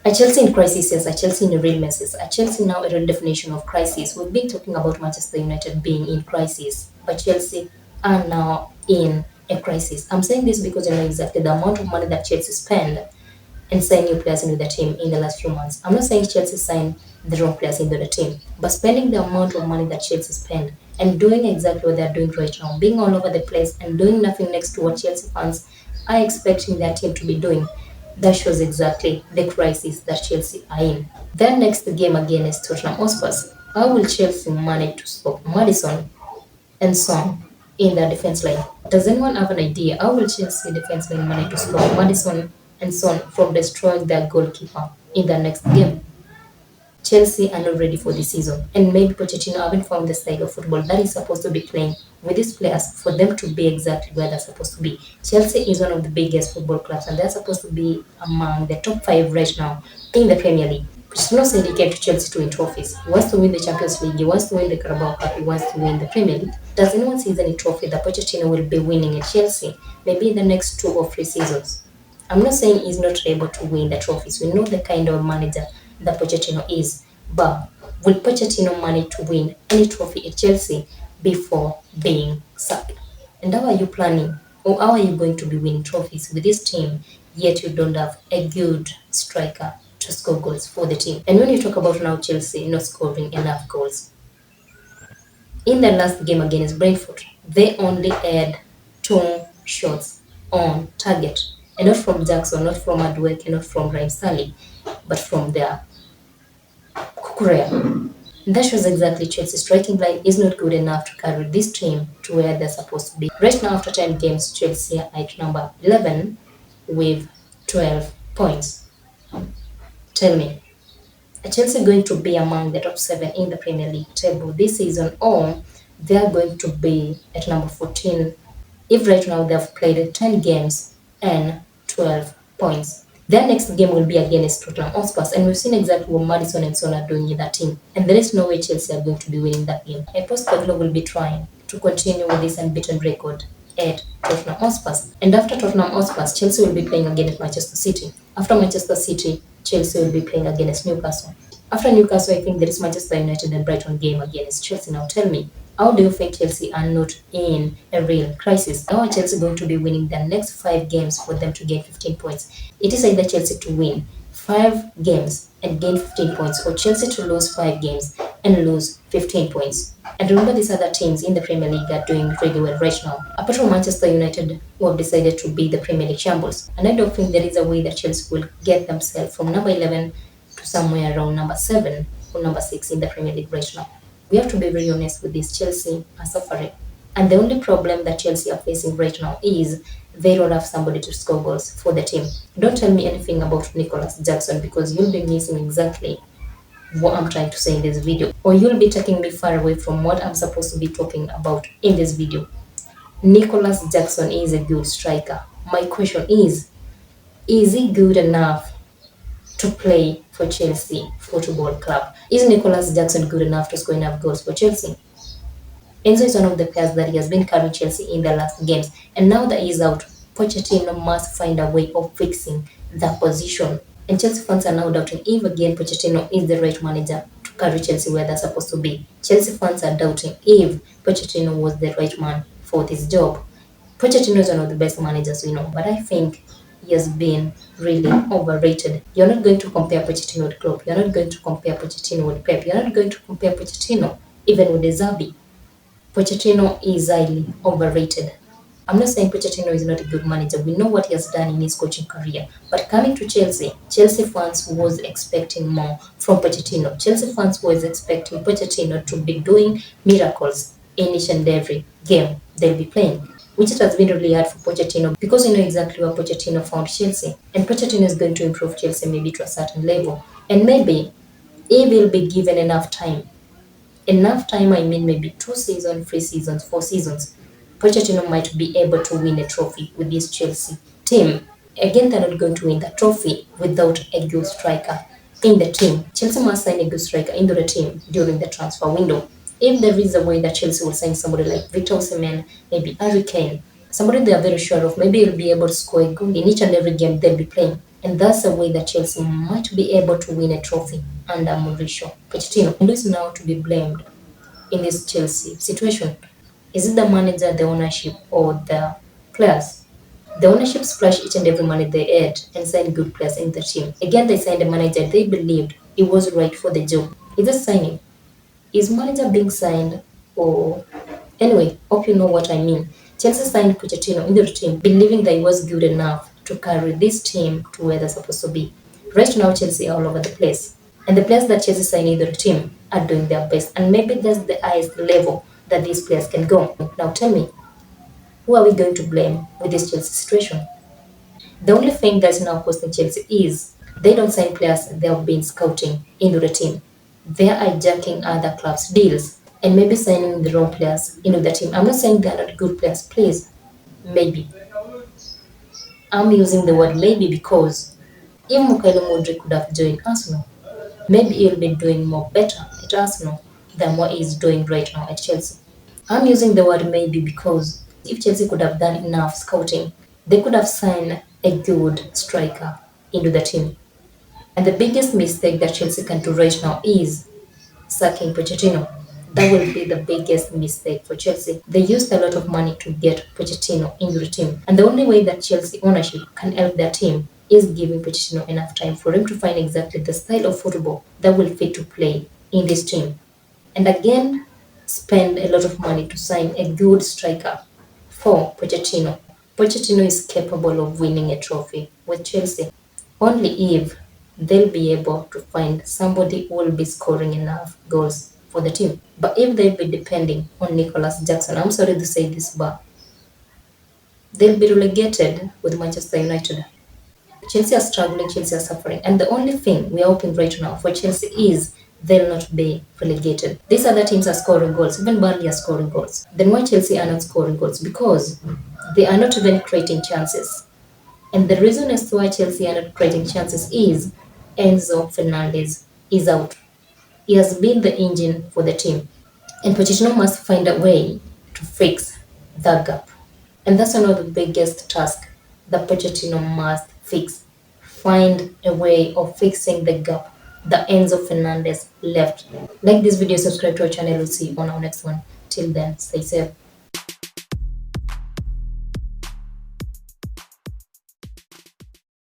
A Chelsea in crisis, yes, a Chelsea in a real mess, yes, a Chelsea now a real definition of crisis. We've been talking about Manchester United being in crisis, but Chelsea are now in a crisis. I'm saying this because you know exactly the amount of money that Chelsea spend and sign new players into the team in the last few months. I'm not saying Chelsea signed the wrong players into the team, but spending the amount of money that Chelsea spend and doing exactly what they're doing right now, being all over the place and doing nothing next to what Chelsea fans are expecting their team to be doing, that shows exactly the crisis that Chelsea are in. Their next game again is Tottenham Hotspur. How will Chelsea manage to stop Madison and Son in their defense line? Does anyone have an idea how will Chelsea defense line manage to stop Madison and Son from destroying their goalkeeper in their next game? Chelsea are not ready for this season, and maybe Pochettino haven't found the style of football that he's supposed to be playing with these players for them to be exactly where they're supposed to be. Chelsea is one of the biggest football clubs, and they're supposed to be among the top five right now in the Premier League. Pochettino said he came to Chelsea to win trophies. He wants to win the Champions League, he wants to win the Carabao Cup, he wants to win the Premier League. Does anyone see any trophy that Pochettino will be winning at Chelsea, maybe in the next 2 or 3 seasons? I'm not saying he's not able to win the trophies. We know the kind of manager that Pochettino is. But will Pochettino manage to win any trophy at Chelsea before being sacked? And how are you planning, or how are you going to be winning trophies with this team, yet you don't have a good striker to score goals for the team? And when you talk about now Chelsea not scoring enough goals, in the last game against Brentford, they only had 2 shots on target. And not from Jackson, not from Adweke, not from Raheem Sterling, but from their Kukurea. That shows exactly Chelsea's striking line is not good enough to carry this team to where they're supposed to be. Right now, after 10 games, Chelsea are at number 11 with 12 points. Tell me, are Chelsea going to be among the top 7 in the Premier League table this season, or they are going to be at number 14 if right now they've played 10 games and 12 points? Their next game will be against Tottenham Hotspur, and we've seen exactly what Madison and Son are doing in that team. And there is no way Chelsea are going to be winning that game. And Postecoglou will be trying to continue with this unbeaten record at Tottenham Hotspur. And after Tottenham Hotspur, Chelsea will be playing against Manchester City. After Manchester City, Chelsea will be playing against Newcastle. After Newcastle, I think there is Manchester United and Brighton game against Chelsea. Now tell me, how do you think Chelsea are not in a real crisis? How are Chelsea going to be winning their next 5 games for them to get 15 points? It is either Chelsea to win 5 games and gain 15 points, or Chelsea to lose 5 games and lose 15 points. And remember, these other teams in the Premier League are doing really well right now. Apart from Manchester United, who have decided to be the Premier League shambles. And I don't think there is a way that Chelsea will get themselves from number 11 to somewhere around number 7 or number 6 in the Premier League right now. We have to be very honest with this. Chelsea are suffering. And the only problem that Chelsea are facing right now is they don't have somebody to score goals for the team. Don't tell me anything about Nicholas Jackson, because you'll be missing exactly what I'm trying to say in this video. Or you'll be taking me far away from what I'm supposed to be talking about in this video. Nicholas Jackson is a good striker. My question is he good enough to play for Chelsea Football Club? Is Nicholas Jackson good enough to score enough goals for Chelsea? Enzo is one of the players that he has been carrying Chelsea in the last games, and now that he's out, Pochettino must find a way of fixing that position. And Chelsea fans are now doubting if again Pochettino is the right manager to carry Chelsea where they're supposed to be. Chelsea fans are doubting if Pochettino was the right man for this job. Pochettino is one of the best managers we know, but I think he has been really overrated. You're not going to compare Pochettino with Klopp. You're not going to compare Pochettino with Pep. You're not going to compare Pochettino even with Xavi. Pochettino is highly overrated. I'm not saying Pochettino is not a good manager. We know what he has done in his coaching career. But coming to Chelsea, Chelsea fans was expecting more from Pochettino. Chelsea fans was expecting Pochettino to be doing miracles in each and every game they'll be playing, which it has been really hard for Pochettino, because you know exactly where Pochettino found Chelsea. And Pochettino is going to improve Chelsea maybe to a certain level. And maybe he will be given enough time. Enough time, I mean maybe 2 seasons, 3 seasons, 4 seasons. Pochettino might be able to win a trophy with this Chelsea team. Again, they're not going to win the trophy without a good striker in the team. Chelsea must sign a good striker into the team during the transfer window. If there is a way that Chelsea will sign somebody like Victor Osimhen, maybe Harry Kane, somebody they are very sure of, maybe he'll be able to score a goal in each and every game they'll be playing. And that's a way that Chelsea might be able to win a trophy under Mauricio Pochettino. And who is now to be blamed in this Chelsea situation? Is it the manager, the ownership, or the players? The ownership splashed each and every money they had and signed good players in the team. Again, they signed a manager they believed he was right for the job. Is it signing? Is manager being signed or anyway, hope you know what I mean. Chelsea signed Pochettino in the team, believing that he was good enough to carry this team to where they're supposed to be. Right now, Chelsea are all over the place. And the players that Chelsea signed in the team are doing their best. And maybe that's the highest level that these players can go. Now tell me, who are we going to blame with this Chelsea situation? The only thing that's now costing Chelsea is they don't sign players they have been scouting into the team. They're hijacking other clubs' deals and maybe signing the wrong players into the team. I'm not saying they're not good players, please. Maybe. I'm using the word maybe because if Mukailo Modric could have joined Arsenal, maybe he'll be doing more better at Arsenal than what he's doing right now at Chelsea. I'm using the word maybe because if Chelsea could have done enough scouting, they could have signed a good striker into the team. And the biggest mistake that Chelsea can do right now is sacking Pochettino. That will be the biggest mistake for Chelsea. They used a lot of money to get Pochettino into the team. And the only way that Chelsea ownership can help their team is giving Pochettino enough time for him to find exactly the style of football that will fit to play in this team. And again, spend a lot of money to sign a good striker for Pochettino. Pochettino is capable of winning a trophy with Chelsea only if they'll be able to find somebody who will be scoring enough goals for the team. But if they'll be depending on Nicholas Jackson, I'm sorry to say this, but they'll be relegated with Manchester United. Chelsea are struggling, Chelsea are suffering, and the only thing we are hoping right now for Chelsea is they'll not be relegated. These other teams are scoring goals, even Burnley are scoring goals. Then why Chelsea are not scoring goals? Because they are not even creating chances. And the reason as to why Chelsea are not creating chances is Enzo Fernandez is out. He has been the engine for the team. And Pochettino must find a way to fix that gap. And that's one of the biggest tasks that Pochettino must fix. Find a way of fixing the gap that Enzo Fernandez left. Like this video, subscribe to our channel. We'll see you on our next one. Till then, stay safe.